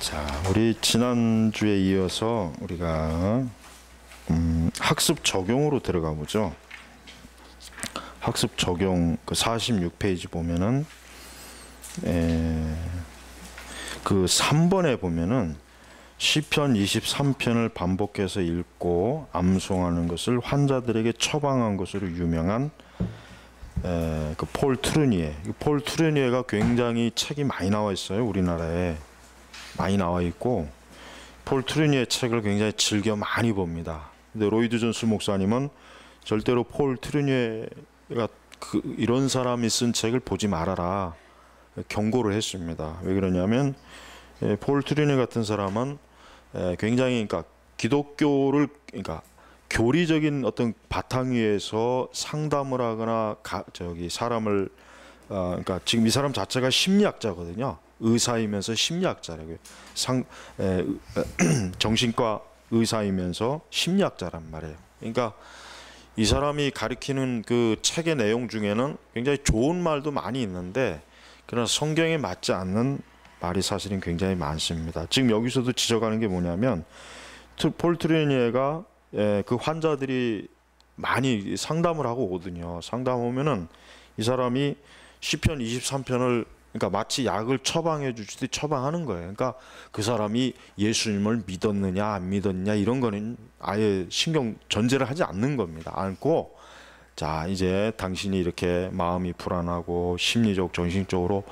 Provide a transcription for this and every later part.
자, 우리 지난주에 이어서 우리가 학습 적용으로 들어가 보죠. 학습 적용 그 46페이지 보면은 그 3번에 보면은 시편 23편을 반복해서 읽고 암송하는 것을 환자들에게 처방한 것으로 유명한 그 폴 트루니에. 폴 트루니에가 굉장히 책이 많이 나와 있어요. 우리나라에 많이 나와 있고 폴 트루니에 책을 굉장히 즐겨 많이 봅니다. 근데 로이드 존스 목사님은 절대로 폴 트루니에가 이런 사람이 쓴 책을 보지 말아라 경고를 했습니다. 왜 그러냐면 폴 트루니에 같은 사람은 굉장히 그러니까 기독교를 그러니까 교리적인 어떤 바탕 위에서 상담을 하거나 사람을 그러니까 지금 이 사람 자체가 심리학자거든요. 의사이면서 심리학자라고요. 정신과 의사이면서 심리학자란 말이에요. 그러니까 이 사람이 가리키는 그 책의 내용 중에는 굉장히 좋은 말도 많이 있는데 그러나 성경에 맞지 않는 말이 사실은 굉장히 많습니다. 지금 여기서도 지적하는 게 뭐냐면 폴 트루니에가 그 환자들이 많이 상담을 하고 오거든요. 상담 오면은 이 사람이 시편 23편을 그러니까 마치 약을 처방해 주듯이 처방하는 거예요. 그러니까 그 사람이 예수님을 믿었느냐 안 믿었느냐 이런 거는 아예 신경 전제를 하지 않는 겁니다. 않고 자 이제 당신이 이렇게 마음이 불안하고 심리적 정신적으로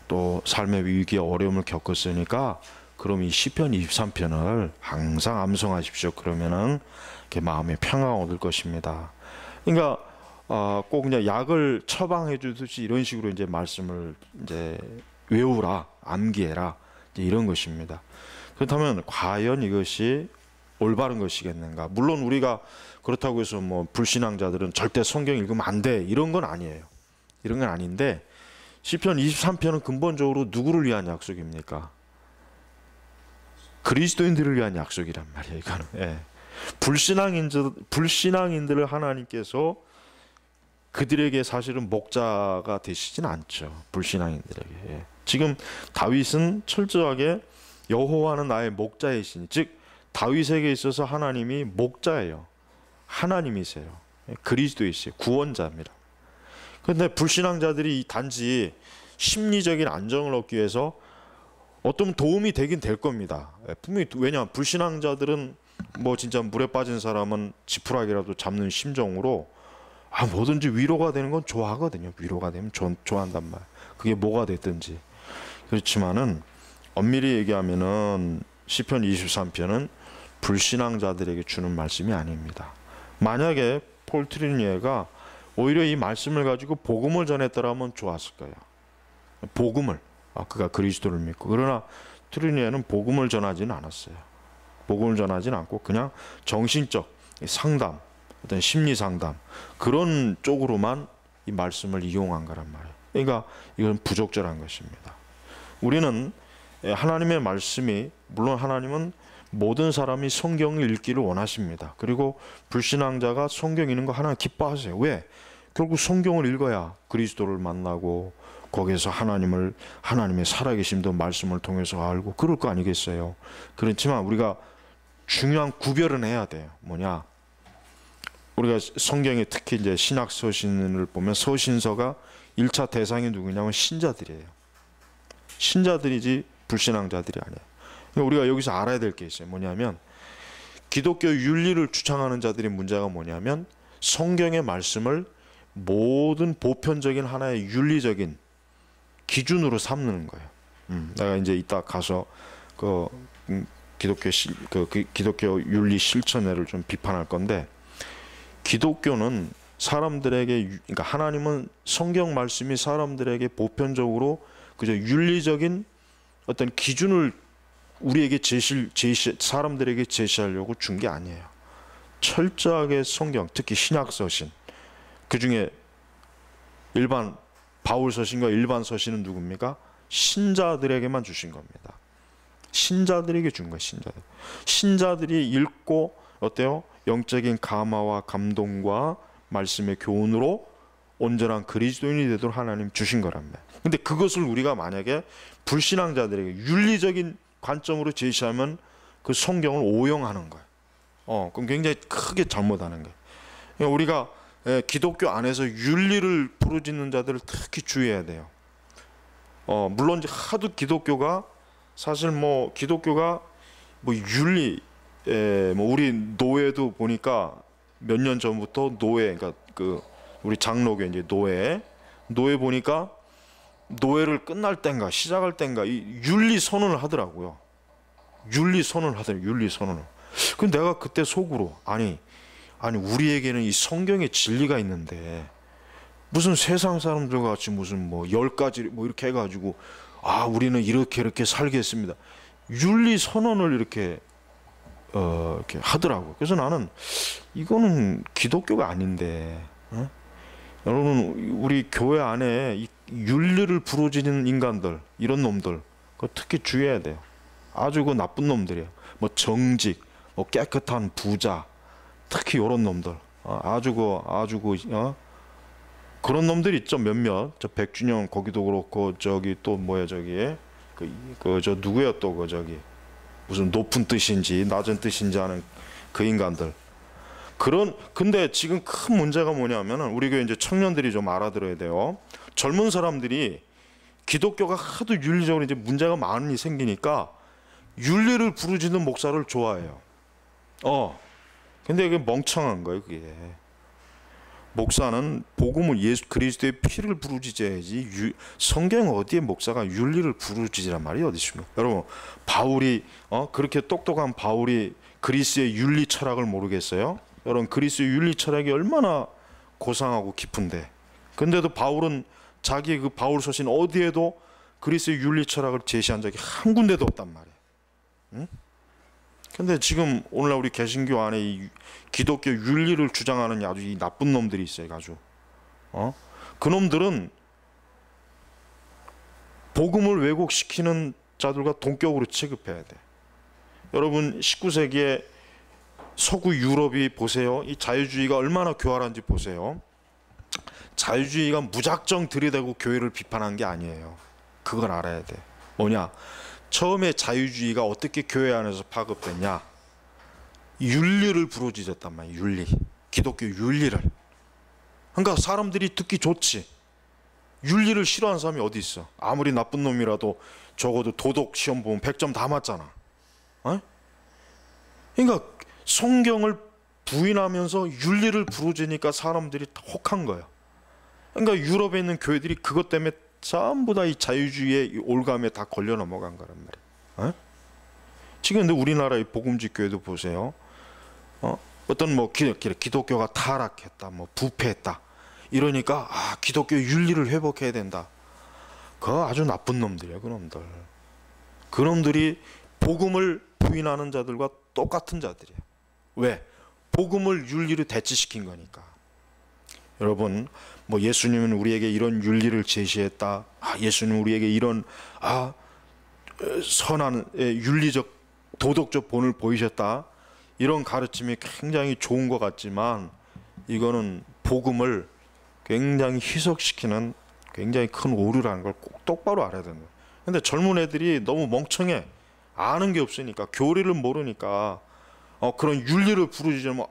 또 삶의 위기에 어려움을 겪었으니까 그럼 이 시편 23편을 항상 암송하십시오. 그러면은 이렇게 마음의 평화가 얻을 것입니다. 그러니까 꼭 그냥 약을 처방해 주듯이 이런 식으로 이제 말씀을 이제 외우라, 암기해라 이제 이런 것입니다. 그렇다면 과연 이것이 올바른 것이겠는가? 물론 우리가 그렇다고 해서 뭐 불신앙자들은 절대 성경 읽으면 안 돼 이런 건 아니에요. 이런 건 아닌데 시편 23편은 근본적으로 누구를 위한 약속입니까? 그리스도인들을 위한 약속이란 말이에요. 이거는 불신앙인들을 하나님께서 그들에게 사실은 목자가 되시진 않죠. 불신앙인들에게. 지금 다윗은 철저하게 여호와는 나의 목자이시니 즉 다윗에게 있어서 하나님이 목자예요. 하나님이세요. 그리스도이세요. 구원자입니다. 그런데 불신앙자들이 단지 심리적인 안정을 얻기 위해서 어떤 도움이 되긴 될 겁니다. 분명히 왜냐 불신앙자들은 뭐 진짜 물에 빠진 사람은 지푸라기라도 잡는 심정으로 뭐든지 위로가 되는 건 좋아하거든요. 위로가 되면 좋아한단 말. 그게 뭐가 됐든지. 그렇지만은 엄밀히 얘기하면은 시편 23편은 불신앙자들에게 주는 말씀이 아닙니다. 만약에 폴 트루니에가 오히려 이 말씀을 가지고 복음을 전했더라면 좋았을 거예요. 복음을. 그가 그리스도를 믿고. 그러나 트루니에는 복음을 전하지는 않았어요. 복음을 전하지는 않고 그냥 정신적 상담, 어떤 심리 상담 그런 쪽으로만 이 말씀을 이용한 거란 말이에요. 그러니까 이건 부적절한 것입니다. 우리는 하나님의 말씀이 물론 하나님은 모든 사람이 성경을 읽기를 원하십니다. 그리고 불신앙자가 성경 읽는 거 하나님 기뻐하세요. 왜? 결국 성경을 읽어야 그리스도를 만나고 거기에서 하나님의 살아계심도 말씀을 통해서 알고 그럴 거 아니겠어요. 그렇지만 우리가 중요한 구별은 해야 돼요. 뭐냐? 우리가 성경에 특히 이제 신약 서신을 보면 서신서가 1차 대상이 누구냐면 신자들이에요. 신자들이지 불신앙자들이 아니에요. 그러니까 우리가 여기서 알아야 될 게 있어요. 뭐냐면 기독교 윤리를 주창하는 자들의 문제가 뭐냐면 성경의 말씀을 모든 보편적인 하나의 윤리적인 기준으로 삼는 거예요. 내가 이제 이따 가서 기독교 윤리 실천회를 좀 비판할 건데 기독교는 사람들에게 그러니까 하나님은 성경 말씀이 사람들에게 보편적으로 그저 윤리적인 어떤 기준을 우리에게 사람들에게 제시하려고 준 게 아니에요. 철저하게 성경, 특히 신약 서신 그 중에 일반 바울 서신과 일반 서신은 누굽니까? 신자들에게만 주신 겁니다. 신자들에게 준 거예요. 신자들이 읽고 어때요? 영적인 감화와 감동과 말씀의 교훈으로 온전한 그리스도인이 되도록 하나님 주신 거란 말이에요. 근데 그것을 우리가 만약에 불신앙자들에게 윤리적인 관점으로 제시하면 그 성경을 오용하는 거예요. 그럼 굉장히 크게 잘못하는 거예요. 그러니까 우리가 기독교 안에서 윤리를 부르짖는 자들을 특히 주의해야 돼요. 물론 이제 하도 기독교가 사실 뭐 기독교가 뭐 윤리, 뭐 우리 노예도 보니까 몇 년 전부터 노예, 그러니까 그 우리 장로교 이제 노예 보니까 노예를 끝날 땐가 시작할 땐가 이 윤리 선언을 하더라고요. 윤리 선언을. 근데 내가 그때 속으로 아니 우리에게는 이 성경의 진리가 있는데 무슨 세상 사람들 같이 무슨 뭐 10가지 뭐 이렇게 해가지고 우리는 이렇게 살겠습니다. 윤리 선언을 이렇게 하더라고요. 그래서 나는 이거는 기독교가 아닌데, 여러분 우리 교회 안에 이 윤리를 부르짖는 인간들, 이런 놈들 그거 특히 주의해야 돼요. 아주 그 나쁜 놈들이에요. 뭐 정직, 뭐 깨끗한 부자, 특히 이런 놈들, 그런 놈들 있죠. 몇몇. 저 백준영 거기도 그렇고 저기 또 뭐야 저기 저 누구야 또 그 저기 무슨 높은 뜻인지 낮은 뜻인지 하는 그 인간들. 근데 지금 큰 문제가 뭐냐면은 우리 교회 이제 청년들이 좀 알아들어야 돼요. 젊은 사람들이 기독교가 하도 윤리적으로 이제 문제가 많이 생기니까 윤리를 부르짖는 목사를 좋아해요. 근데 이게 멍청한 거예요, 그게. 목사는 복음을 예수 그리스도의 피를 부르짖어야지. 성경 어디에 목사가 윤리를 부르짖으란 말이 어디 있습니까? 여러분 바울이 그렇게 똑똑한 바울이 그리스의 윤리 철학을 모르겠어요? 여러분 그리스의 윤리 철학이 얼마나 고상하고 깊은데, 근데도 바울은 자기 그 바울 서신 어디에도 그리스의 윤리 철학을 제시한 적이 한 군데도 없단 말이에요. 응? 근데 지금 오늘날 우리 개신교 안에 이 기독교 윤리를 주장하는 아주 이 나쁜 놈들이 있어요. 아주 그 놈들은 복음을 왜곡시키는 자들과 동격으로 취급해야 돼. 여러분 19세기에 서구 유럽이 보세요. 이 자유주의가 얼마나 교활한지 보세요. 자유주의가 무작정 들이대고 교회를 비판한 게 아니에요. 그걸 알아야 돼. 뭐냐? 처음에 자유주의가 어떻게 교회 안에서 파급됐냐? 윤리를 부르짖었단 말이에요. 윤리. 기독교 윤리를. 그러니까 사람들이 듣기 좋지. 윤리를 싫어하는 사람이 어디 있어? 아무리 나쁜 놈이라도 적어도 도덕 시험 보면 100점 다 맞잖아. 그러니까 성경을 부인하면서 윤리를 부르짖으니까 사람들이 혹한 거예요. 그러니까 유럽에 있는 교회들이 그것 때문에 전부 다 이 자유주의의 올감에 다 걸려 넘어간 거란 말이에요. 지금 근데 우리나라의 복음직 교회도 보세요. 어떤 뭐 기독교가 타락했다, 뭐 부패했다 이러니까 기독교 윤리를 회복해야 된다. 그거 아주 나쁜 놈들이에요, 그놈들. 그놈들이 복음을 부인하는 자들과 똑같은 자들이에요. 왜? 복음을 윤리로 대치시킨 거니까. 여러분, 뭐 예수님은 우리에게 이런 윤리를 제시했다. 예수님은 우리에게 이런 선한 윤리적 도덕적 본을 보이셨다. 이런 가르침이 굉장히 좋은 것 같지만 이거는 복음을 굉장히 희석시키는 굉장히 큰 오류라는 걸 꼭 똑바로 알아야 된다. 근데 젊은 애들이 너무 멍청해. 아는 게 없으니까, 교리를 모르니까 그런 윤리를 부르짖으면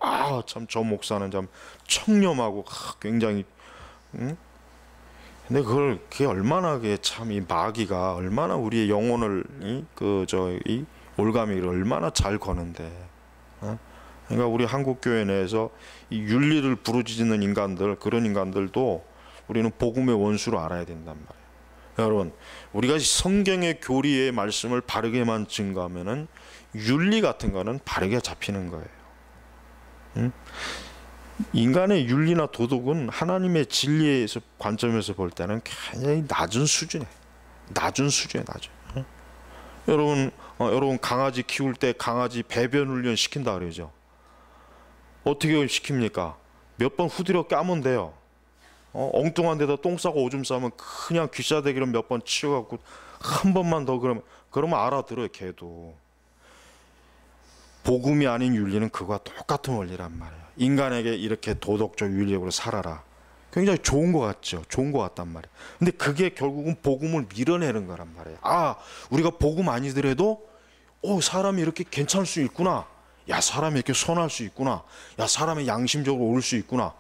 참 저 목사는 참 청렴하고 굉장히 근데 그게 얼마나 참 이 마귀가 얼마나 우리의 영혼을 이 올가미를 얼마나 잘 거는데. 그러니까 우리 한국 교회 내에서 이 윤리를 부르짖는 인간들, 그런 인간들도 우리는 복음의 원수로 알아야 된단 말이에요. 여러분, 우리가 성경의 교리의 말씀을 바르게만 증거하면은 윤리 같은 거는 바르게 잡히는 거예요. 인간의 윤리나 도덕은 하나님의 진리의 관점에서 볼 때는 굉장히 낮은 수준에. 여러분 강아지 키울 때 강아지 배변 훈련 시킨다 그러죠. 어떻게 시킵니까? 몇 번 후드려 까면 돼요. 엉뚱한 데다 똥 싸고 오줌 싸면 그냥 귀싸대기로 몇 번 치워갖고 한 번만 더 그러면 알아들어요, 걔도. 복음이 아닌 윤리는 그거와 똑같은 원리란 말이에요. 인간에게 이렇게 도덕적 윤리적으로 살아라. 굉장히 좋은 것 같죠. 좋은 것 같단 말이에요. 근데 그게 결국은 복음을 밀어내는 거란 말이에요. 우리가 복음 아니더라도 사람이 이렇게 괜찮을 수 있구나. 야, 사람이 이렇게 선할 수 있구나. 야, 사람이 양심적으로 옳을 수 있구나.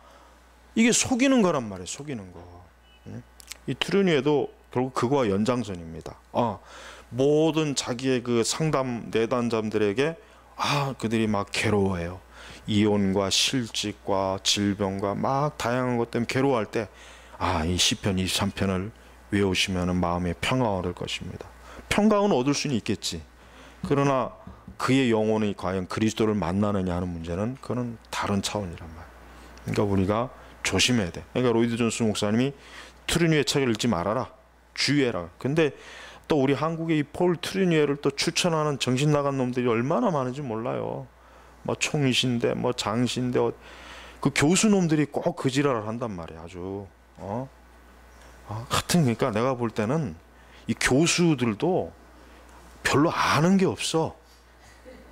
이게 속이는 거란 말이에요. 속이는 거. 이 트루니에도 결국 그거와 연장선입니다. 모든 자기의 그 상담 내담자들에게 그들이 막 괴로워해요. 이혼과 실직과 질병과 막 다양한 것 때문에 괴로워할 때 이 시편 23편을 외우시면 마음에 평화가 얻을 것입니다. 평강은 얻을 수는 있겠지. 그러나 그의 영혼이 과연 그리스도를 만나느냐 하는 문제는 그건 다른 차원이란 말이에요. 그러니까 우리가 조심해야 돼. 그러니까 로이드 존스 목사님이 트루니에 책을 읽지 말아라. 주의해라. 근데 또 우리 한국의 이 폴 트루니에를 또 추천하는 정신 나간 놈들이 얼마나 많은지 몰라요. 뭐 총이신데 뭐 장신데 그 교수놈들이 꼭 그 지랄을 한단 말이야. 아주 하여튼 그러니까 내가 볼 때는 이 교수들도 별로 아는 게 없어.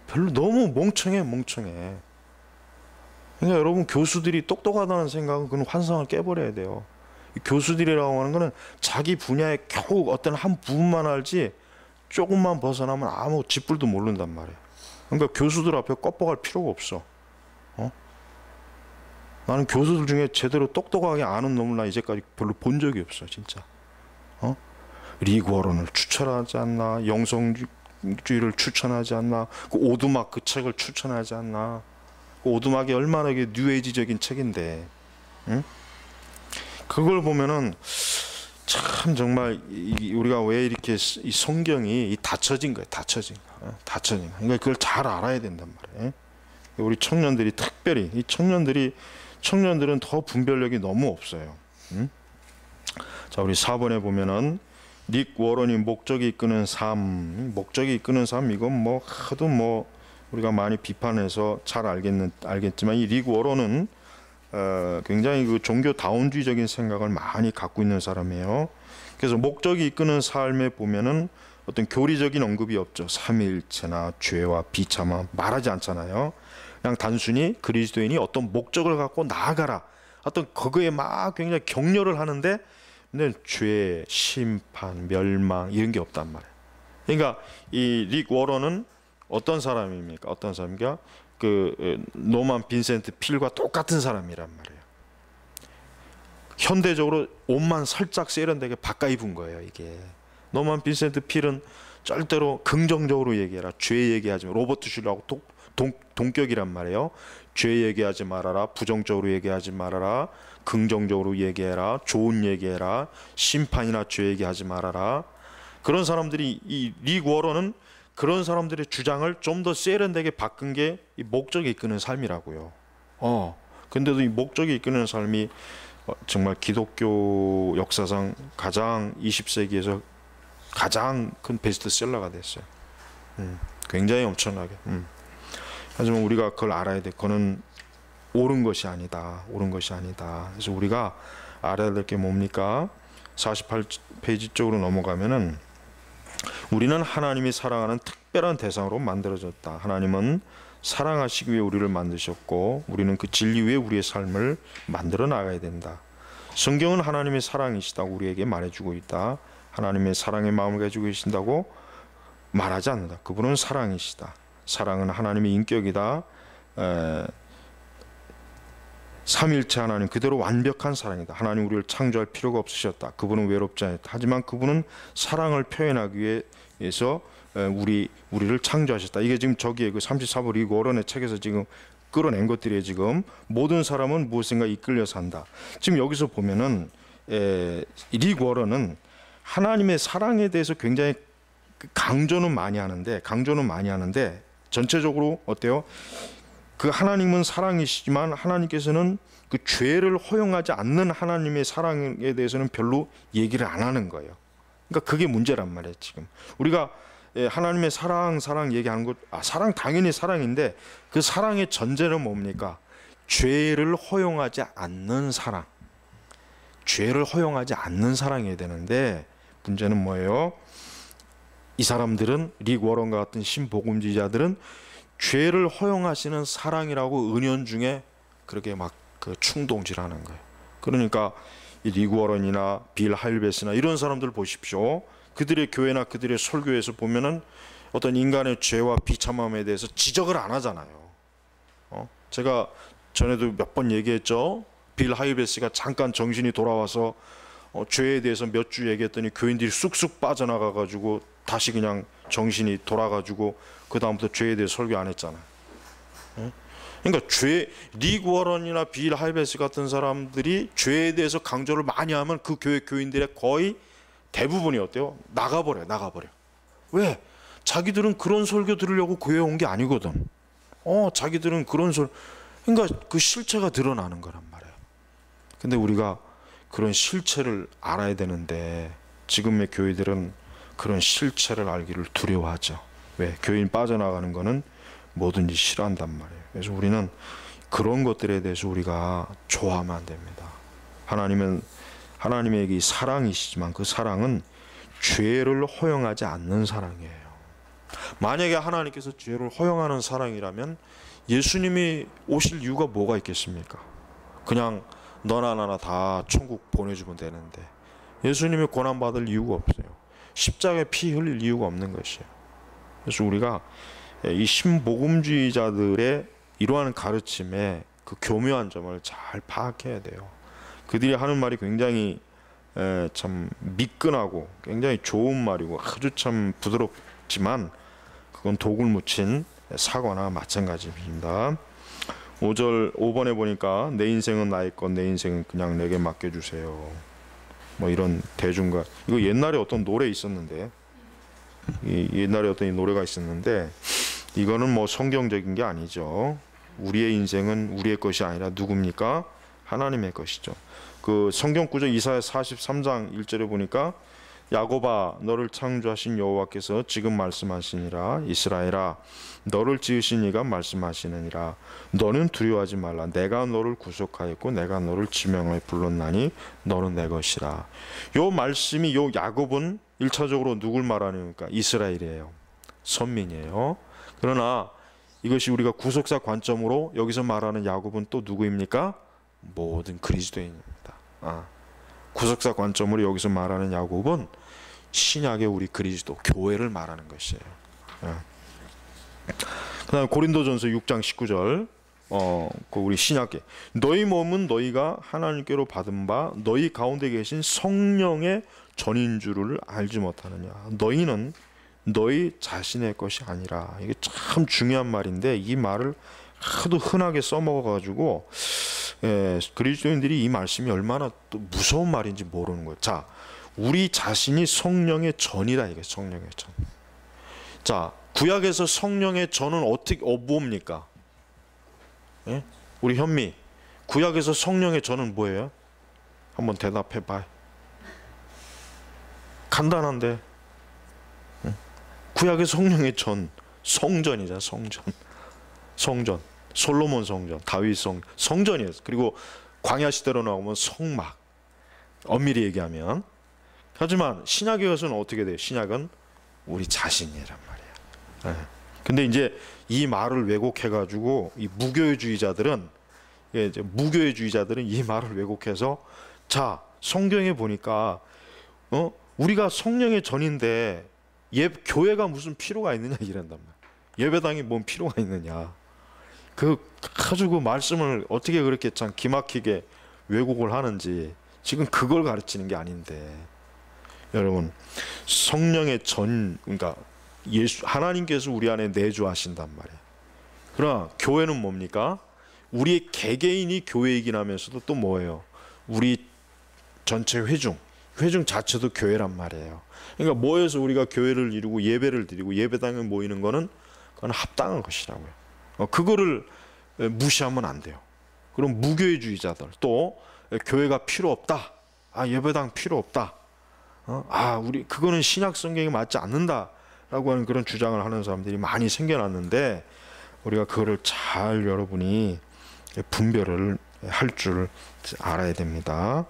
별로 너무 멍청해. 그러니까 여러분, 교수들이 똑똑하다는 생각은 그건 환상을 깨버려야 돼요. 교수들이라고 하는 거는 자기 분야에 겨우 어떤 한 부분만 알지 조금만 벗어나면 아무 쥐뿔도 모른단 말이에요. 그러니까 교수들 앞에 껍벅할 필요가 없어. 나는 교수들 중에 제대로 똑똑하게 아는 놈을 나 이제까지 별로 본 적이 없어, 진짜. 리그 워런을 추천하지 않나, 영성주의를 추천하지 않나, 그 오두막 그 책을 추천하지 않나. 그 오두막이 얼마나 뉴에이지적인 책인데, 응? 그걸 보면은 참 정말 우리가 왜 이렇게 이 성경이 닫혀진 거예요. 닫혀진 거. 그러니까 그걸 잘 알아야 된단 말이에요. 우리 청년들이 특별히 청년들은 더 분별력이 너무 없어요. 자, 우리 4번에 보면은 릭 워런이 목적이 이끄는 삶 이건 뭐 하도 뭐 우리가 많이 비판해서 잘 알겠지만 이 릭 워런은 굉장히 그 종교 다운주의적인 생각을 많이 갖고 있는 사람이에요. 그래서 목적이 이끄는 삶에 보면은 어떤 교리적인 언급이 없죠. 삼위일체나 죄와 비참함 말하지 않잖아요. 그냥 단순히 그리스도인이 어떤 목적을 갖고 나아가라. 어떤 거기에 막 굉장히 격려를 하는데 근데 죄, 심판, 멸망 이런 게 없단 말이에요. 그러니까 이 릭 워런은 어떤 사람입니까? 그 노만 빈센트 필과 똑같은 사람이란 말이에요. 현대적으로 옷만 살짝 세련되게 바꿔 입은 거예요. 이게 노만 빈센트 필은 절대로 긍정적으로 얘기해라. 죄 얘기하지 마. 로버트 슐러하고 동격이란 말이에요. 죄 얘기하지 말아라. 부정적으로 얘기하지 말아라. 긍정적으로 얘기해라. 좋은 얘기해라. 심판이나 죄 얘기하지 말아라. 그런 사람들이 이 릭 워런은 그런 사람들의 주장을 좀 더 세련되게 바꾼 게 이 목적이 이끄는 삶이라고요. 근데도 이 목적이 이끄는 삶이 정말 기독교 역사상 가장 20세기에서 가장 큰 베스트셀러가 됐어요. 굉장히 엄청나게. 하지만 우리가 그걸 알아야 돼. 그거는 옳은 것이 아니다. 그래서 우리가 알아야 될 게 뭡니까? 48페이지 쪽으로 넘어가면은 우리는 하나님이 사랑하는 특별한 대상으로 만들어졌다. 하나님은 사랑하시기 위해 우리를 만드셨고 우리는 그 진리 위에 우리의 삶을 만들어 나가야 된다. 성경은 하나님의 사랑이시다고 우리에게 말해주고 있다. 하나님의 사랑의 마음을 가지고 계신다고 말하지 않는다. 그분은 사랑이시다. 사랑은 하나님의 인격이다. 삼일체 하나님 그대로 완벽한 사랑이다. 하나님 우리를 창조할 필요가 없으셨다. 그분은 외롭지 않았다. 하지만 그분은 사랑을 표현하기 위해서 우리를 창조하셨다. 이게 지금 저기에 그 34부 릭 워런의 책에서 지금 끌어낸 것들이에요. 지금 모든 사람은 무엇인가 이끌려 산다. 지금 여기서 보면은 릭 워런은 하나님의 사랑에 대해서 굉장히 강조는 많이 하는데 전체적으로 어때요? 그 하나님은 사랑이시지만 하나님께서는 그 죄를 허용하지 않는 하나님의 사랑에 대해서는 별로 얘기를 안 하는 거예요. 그러니까 그게 문제란 말이에요. 지금 우리가 하나님의 사랑 얘기하는 것, 사랑 당연히 사랑인데 그 사랑의 전제는 뭡니까? 죄를 허용하지 않는 사랑. 죄를 허용하지 않는 사랑이어야 되는데 문제는 뭐예요? 이 사람들은 릭 워런과 같은 신복음주의자들은 죄를 허용하시는 사랑이라고 은연중에 그렇게 막 그 충동질하는 거예요. 그러니까 이 릭 워런이나 빌 하일베스나 이런 사람들 보십시오. 그들의 교회나 그들의 설교에서 보면은 어떤 인간의 죄와 비참함에 대해서 지적을 안 하잖아요. 제가 전에도 몇 번 얘기했죠. 빌 하이베스가 잠깐 정신이 돌아와서 죄에 대해서 몇 주 얘기했더니 교인들이 쑥쑥 빠져나가가지고 다시 그냥 정신이 돌아가지고 그 다음부터 죄에 대해서 설교 안 했잖아요. 그러니까 리 구어런이나 빌 하이베스 같은 사람들이 죄에 대해서 강조를 많이 하면 그 교회 교인들의 거의 대부분이 어때요? 나가버려. 왜? 자기들은 그런 설교 들으려고 교회에 온 게 아니거든. 자기들은 그러니까 그 실체가 드러나는 거란 말이에요. 근데 우리가 그런 실체를 알아야 되는데 지금의 교회들은 그런 실체를 알기를 두려워하죠. 왜? 교인 빠져나가는 거는 뭐든지 싫어한단 말이에요. 그래서 우리는 그런 것들에 대해서 우리가 좋아하면 안 됩니다. 하나님에게 사랑이시지만 그 사랑은 죄를 허용하지 않는 사랑이에요. 만약에 하나님께서 죄를 허용하는 사랑이라면 예수님이 오실 이유가 뭐가 있겠습니까? 그냥 너나 나나 다 천국 보내주면 되는데 예수님이 고난받을 이유가 없어요. 십자가에 피 흘릴 이유가 없는 것이에요. 그래서 우리가 이 신복음주의자들의 이러한 가르침에 그 교묘한 점을 잘 파악해야 돼요. 그들이 하는 말이 굉장히 참 미끈하고 굉장히 좋은 말이고 아주 참 부드럽지만 그건 독을 묻힌 사과나 마찬가지입니다. 5번에 보니까 내 인생은 나의 것, 내 인생은 그냥 내게 맡겨주세요. 뭐 이런 대중가 이거 옛날에 어떤 노래 있었는데 옛날에 어떤 노래가 있었는데 이거는 뭐 성경적인 게 아니죠. 우리의 인생은 우리의 것이 아니라 누굽니까? 하나님의 것이죠. 그 성경 구절 이사야 43장 1절에 보니까 야곱아 너를 창조하신 여호와께서 지금 말씀하시니라 이스라엘아 너를 지으신 이가 말씀하시느니라 너는 두려워하지 말라 내가 너를 구속하였고 내가 너를 지명하여 불렀나니 너는 내 것이라. 요 말씀이 요 야곱은 1차적으로 누굴 말하니까 이스라엘이에요. 선민이에요. 그러나 이것이 우리가 구속사 관점으로 여기서 말하는 야곱은 또 누구입니까? 모든 그리스도인입니다. 구속사 관점으로 여기서 말하는 야곱은 신약의 우리 그리스도 교회를 말하는 것이에요. 그다음 고린도전서 6장 19절 그 우리 신약에 너희 몸은 너희가 하나님께로 받은 바 너희 가운데 계신 성령의 전인 줄을 알지 못하느냐. 너희는 너희 자신의 것이 아니라. 이게 참 중요한 말인데 이 말을 하도 흔하게 써먹어가지고 그리스도인들이 이 말씀이 얼마나 또 무서운 말인지 모르는 거예요. 자, 우리 자신이 성령의 전이다 이게 성령의 전. 자, 구약에서 성령의 전은 어떻게 뭡니까? 예? 우리 현미 구약에서 성령의 전은 뭐예요? 한번 대답해 봐요. 간단한데 구약의 성령의 전 성전이잖아. 성전 솔로몬 성전 다윗 성전이었어. 그리고 광야 시대로 나오면 성막 엄밀히 얘기하면. 하지만 신약에 가서는 어떻게 돼요? 신약은 우리 자신이란 말이야. 근데 이제 이 말을 왜곡해가지고 이 무교회주의자들은 이 말을 왜곡해서 자 성경에 보니까 우리가 성령의 전인데 교회가 무슨 필요가 있느냐 이런단 말이야. 예배당이 뭔 필요가 있느냐. 가지고 말씀을 어떻게 그렇게 참 기막히게 왜곡을 하는지 지금 그걸 가르치는 게 아닌데 여러분 성령의 그러니까 하나님께서 우리 안에 내주하신단 말이에요. 그러나 교회는 뭡니까? 우리의 개개인이 교회이긴 하면서도 또 뭐예요? 우리 전체 회중 자체도 교회란 말이에요. 그러니까 모여서 우리가 교회를 이루고 예배를 드리고 예배당에 모이는 거는 그건 합당한 것이라고요. 그거를 무시하면 안 돼요. 그럼 무교회주의자들 또 교회가 필요 없다. 예배당 필요 없다. 우리 그거는 신약 성경에 맞지 않는다라고 하는 그런 주장을 하는 사람들이 많이 생겨났는데 우리가 그거를 잘 여러분이 분별을 할 줄 알아야 됩니다.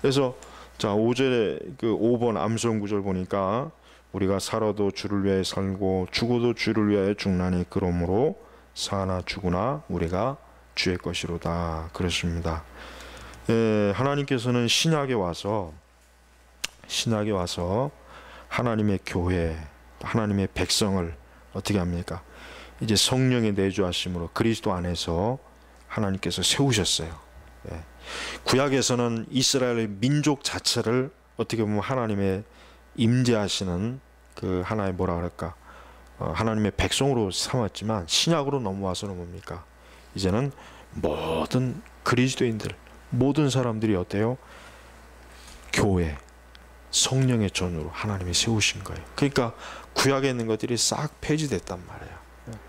그래서 자 5절에 그 5번 암송 구절 보니까 우리가 살아도 주를 위하여 살고 죽어도 주를 위하여 죽나니 그러므로 사나 죽으나 우리가 주의 것이로다 그렇습니다. 하나님께서는 신약에 와서 하나님의 교회 하나님의 백성을 어떻게 합니까? 이제 성령의 내주하심으로 그리스도 안에서 하나님께서 세우셨어요. 예. 구약에서는 이스라엘의 민족 자체를 어떻게 보면 하나님의 임재하시는 그 하나의 뭐라 그럴까, 하나님의 백성으로 삼았지만 신약으로 넘어와서는 뭡니까? 이제는 모든 그리스도인들, 모든 사람들이 어때요? 교회, 성령의 전으로 하나님이 세우신 거예요. 그러니까 구약에 있는 것들이 싹 폐지됐단 말이에요.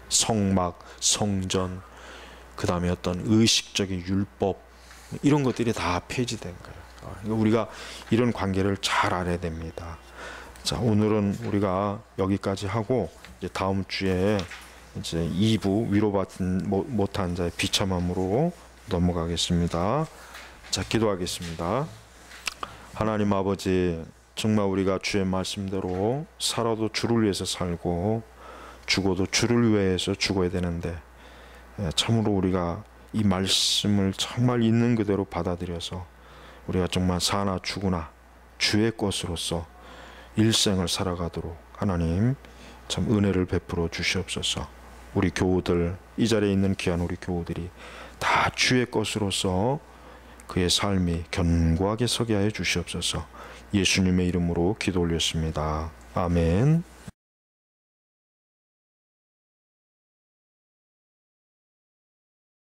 성막, 성전, 그 다음에 어떤 의식적인 율법, 이런 것들이 다 폐지된 거예요. 우리가 이런 관계를 잘 알아야 됩니다. 자, 오늘은 우리가 여기까지 하고 이제 다음 주에 이제 2부 위로받지 못한 자의 비참함으로 넘어가겠습니다. 자, 기도하겠습니다. 하나님 아버지, 정말 우리가 주의 말씀대로 살아도 주를 위해서 살고 죽어도 주를 위해서 죽어야 되는데, 참으로 우리가 이 말씀을 정말 있는 그대로 받아들여서 우리가 정말 사나 죽으나 주의 것으로서 일생을 살아가도록 하나님 참 은혜를 베풀어 주시옵소서. 우리 교우들, 이 자리에 있는 귀한 우리 교우들이 다 주의 것으로서 그의 삶이 견고하게 서게 하여 주시옵소서. 예수님의 이름으로 기도 올렸습니다. 아멘.